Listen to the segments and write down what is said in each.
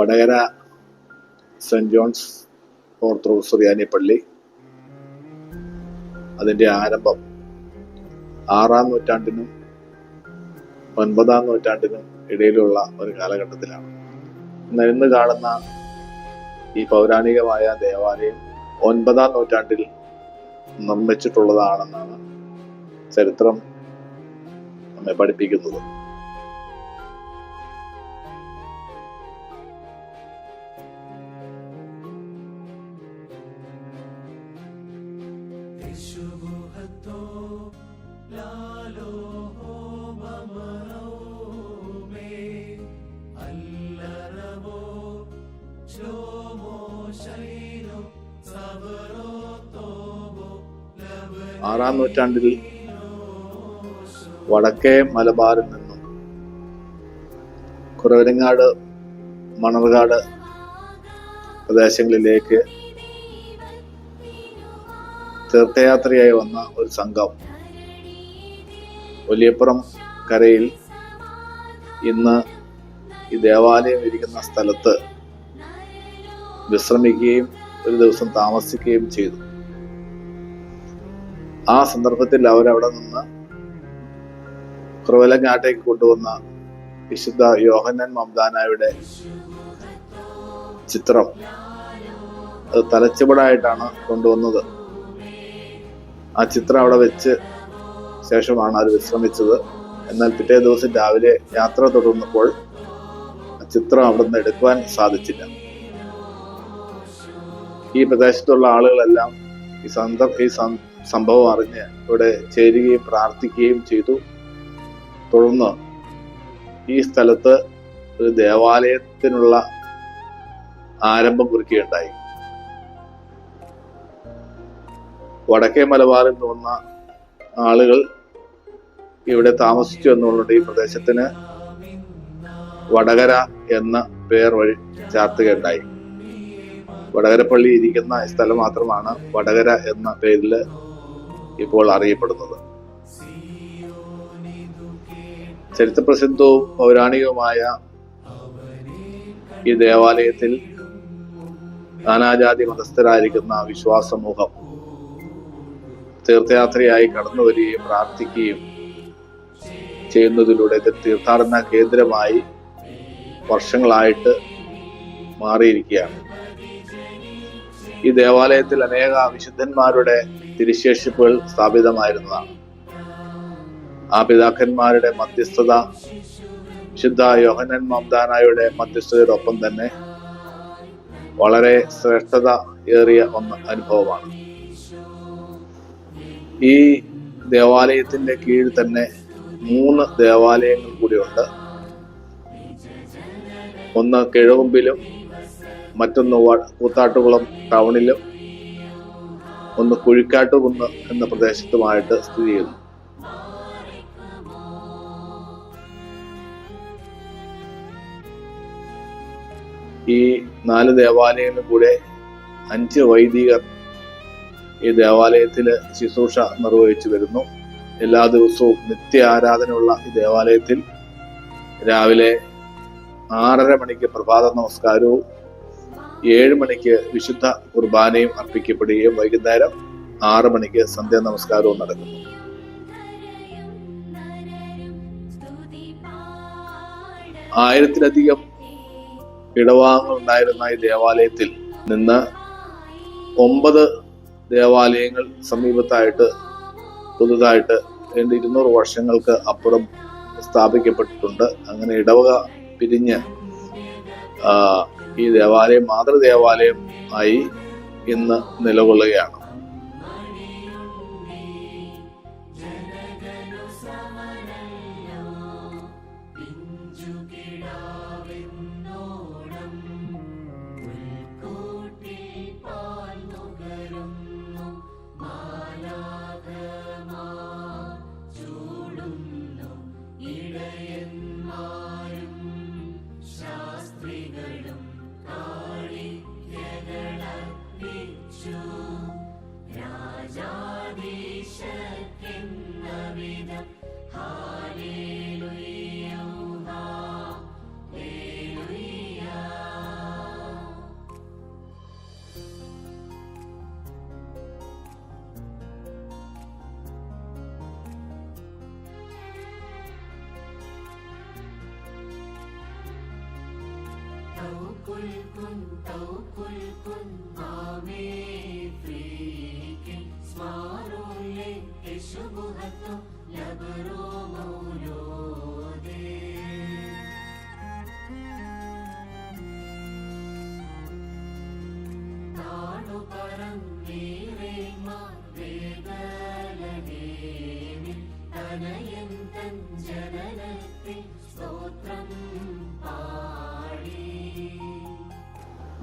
Vadakara saint John's orthodox സുറിയാനി പള്ളി അതിൻ്റെ ആരംഭം 6-ാം നൂറ്റാണ്ടിനും 9-ാം നൂറ്റാണ്ടിനും ഇടയിലുള്ള ഒരു കാലഘട്ടത്തിലാണ്. ഇന്ന് കാണുന്ന ഈ പൗരാണികമായ ദേവാലയം 9-ാം നൂറ്റാണ്ടിൽ നിർമ്മിച്ചിട്ടുള്ളതാണെന്നാണ് ചരിത്രം നമ്മെ പഠിപ്പിക്കുന്നത്. ആറാം നൂറ്റാണ്ടിൽ വടക്കേ മലബാറിൽ നിന്നും കുറവരങ്ങാട്, മണർകാട് പ്രദേശങ്ങളിലേക്ക് തീർത്ഥയാത്രയായി വന്ന ഒരു സംഘം വലിയപ്പുറം കരയിൽ ഇന്ന് ഈ ദേവാലയം ഇരിക്കുന്ന സ്ഥലത്ത് വിശ്രമിക്കുകയും ഒരു ദിവസം താമസിക്കുകയും ചെയ്തു. ആ സന്ദർഭത്തിൽ അവരവിടെ നിന്ന് കുറവലങ്ങാട്ടേക്ക് കൊണ്ടുവന്ന വിശുദ്ധ യോഹന്നാൻ മംദാനായുടെ ചിത്രം അത് തലച്ചുവടായിട്ടാണ് കൊണ്ടുവന്നത്. ആ ചിത്രം അവിടെ വെച്ച് ശേഷമാണ് അവർ വിശ്രമിച്ചത്. എന്നാൽ പിറ്റേ ദിവസം രാവിലെ യാത്ര തുടർന്നപ്പോൾ ആ ചിത്രം അവിടെ നിന്ന് എടുക്കുവാൻ സാധിച്ചില്ല. ഈ പ്രദേശത്തുള്ള ആളുകളെല്ലാം ഈ സംഭവം അറിഞ്ഞ് ഇവിടെ ചേരുകയും പ്രാർത്ഥിക്കുകയും ചെയ്തു. തുടർന്ന് ഈ സ്ഥലത്ത് ഒരു ദേവാലയത്തിനുള്ള ആരംഭം കുറിക്കുകയുണ്ടായി. വടക്കേ മലബാറിൽ നിന്ന് വന്ന ആളുകൾ ഇവിടെ താമസിച്ചു എന്നുള്ളത് ഈ പ്രദേശത്തിന് വടകര എന്ന പേർ വഴി ചാർത്തുകയുണ്ടായി. വടകര പള്ളി ഇരിക്കുന്ന സ്ഥലം മാത്രമാണ് വടകര എന്ന പേരിൽ ഇപ്പോൾ അറിയപ്പെടുന്നത്. ചരിത്രപ്രസിദ്ധവും പൗരാണികവുമായ ഈ ദേവാലയത്തിൽ നാനാജാതി മതസ്ഥരായിരിക്കുന്ന വിശ്വാസ സമൂഹം തീർത്ഥയാത്രയായി കടന്നു വരികയും പ്രാർത്ഥിക്കുകയും ചെയ്യുന്നതിലൂടെ ഇത് തീർത്ഥാടന കേന്ദ്രമായി വർഷങ്ങളായിട്ട് മാറിയിരിക്കുകയാണ്. ഈ ദേവാലയത്തിൽ അനേക വിശുദ്ധന്മാരുടെ തിരുശേഷിപ്പുകൾ സ്ഥാപിതമായിരുന്നതാണ്. ആ പിതാക്കന്മാരുടെ മധ്യസ്ഥത വിശുദ്ധ യോഹന്നാൻ മംദാനായുടെ മധ്യസ്ഥതയോടൊപ്പം തന്നെ വളരെ ശ്രേഷ്ഠത ഏറിയ അനുഭവമാണ്. ഈ ദേവാലയത്തിന്റെ കീഴിൽ തന്നെ 3 ദേവാലയങ്ങൾ കൂടിയുണ്ട്. ഒന്ന് കിഴകുമ്പിലും, മറ്റൊന്ന് കൂത്താട്ടുകുളം ടൗണിലും, ഒന്ന് കുഴിക്കാട്ടുകുന്ന് എന്ന പ്രദേശത്തുമായിട്ട് സ്ഥിതി ചെയ്യുന്നു. ഈ 4 ദേവാലയങ്ങളിൽ കൂടെ 5 വൈദികർ ഈ ദേവാലയത്തില് ശുശ്രൂഷ നിർവഹിച്ചു വരുന്നു. എല്ലാ ദിവസവും നിത്യ ആരാധനയുള്ള ഈ ദേവാലയത്തിൽ രാവിലെ 6:30 മണിക്ക് പ്രഭാത നമസ്കാരവും 7 മണിക്ക് വിശുദ്ധ കുർബാനയും അർപ്പിക്കപ്പെടുകയും വൈകുന്നേരം 6 മണിക്ക് സന്ധ്യാ നമസ്കാരവും നടക്കുന്നു. 1000-ലധികം ഇടവാങ്ങൾ ഉണ്ടായിരുന്ന ഈ ദേവാലയത്തിൽ നിന്ന് 9 ദേവാലയങ്ങൾ സമീപത്തായിട്ട് പുതുതായിട്ട് 200 വർഷങ്ങൾക്ക് അപ്പുറം സ്ഥാപിക്കപ്പെട്ടിട്ടുണ്ട്. അങ്ങനെ ഇടവക പിരിഞ്ഞ് ഈ ദേവാലയം മാതൃദേവാലയം ആയി ഇന്ന് നിലകൊള്ളുകയാണ്.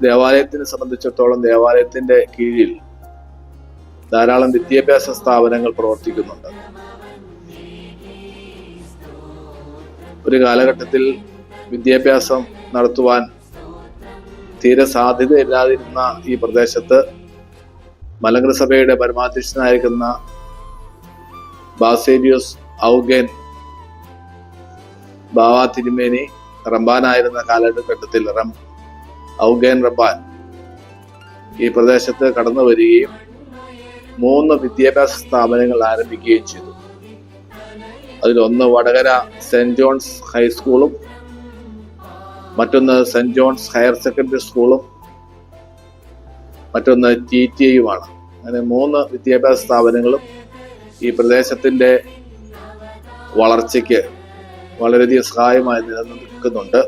ദേവാലയത്തിനെ സംബന്ധിച്ചിടത്തോളം ദേവാലയത്തിന്റെ കീഴിൽ ധാരാളം വിദ്യാഭ്യാസ സ്ഥാപനങ്ങൾ പ്രവർത്തിക്കുന്നുണ്ട്. ഒരു കാലഘട്ടത്തിൽ വിദ്യാഭ്യാസം നടത്തുവാൻ തീരെ സാധ്യതയില്ലാതിരുന്ന ഈ പ്രദേശത്ത് മലങ്കര സഭയുടെ പരമാധ്യക്ഷനായിരിക്കുന്ന ബാസേലിയോസ് ഔഗേൻ ബാവ തിരുമേനി റംബാനായിരുന്ന കാലഘട്ടത്തിൽ ഔഗേൻ റംബാൻ ഈ പ്രദേശത്ത് കടന്നു വരികയും 3 വിദ്യാഭ്യാസ സ്ഥാപനങ്ങൾ ആരംഭിക്കുകയും ചെയ്തു. അതിലൊന്ന് വടകര സെന്റ് ജോൺസ് ഹൈസ്കൂളും, മറ്റൊന്ന് സെന്റ് ജോൺസ് ഹയർ സെക്കൻഡറി സ്കൂളും, മറ്റൊന്ന് TTIയുമാണ്. അങ്ങനെ 3 വിദ്യാഭ്യാസ സ്ഥാപനങ്ങളും ഈ പ്രദേശത്തിന്റെ വളർച്ചയ്ക്ക് വളരെയധികം സഹായമായി നിലനിൽക്കുന്നുണ്ട്.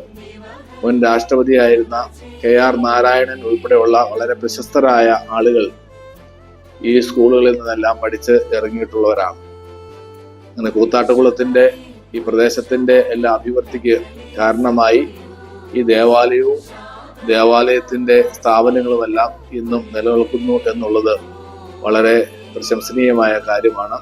മുൻ രാഷ്ട്രപതിയായിരുന്ന KR നാരായണൻ ഉൾപ്പെടെയുള്ള വളരെ പ്രശസ്തരായ ആളുകൾ ഈ സ്കൂളുകളിൽ നിന്നെല്ലാം പഠിച്ച് ഇറങ്ങിയിട്ടുള്ളവരാണ്. അങ്ങനെ കൂത്താട്ടുകുളത്തിന്റെ ഈ പ്രദേശത്തിന്റെ എല്ലാ അഭിവൃദ്ധിക്ക് കാരണമായി ഈ ദേവാലയവും ദേവാലയത്തിന്റെ സ്ഥാപനങ്ങളുമെല്ലാം ഇന്നും നിലനിൽക്കുന്നു എന്നുള്ളത് വളരെ പ്രശംസനീയമായ കാര്യമാണ്.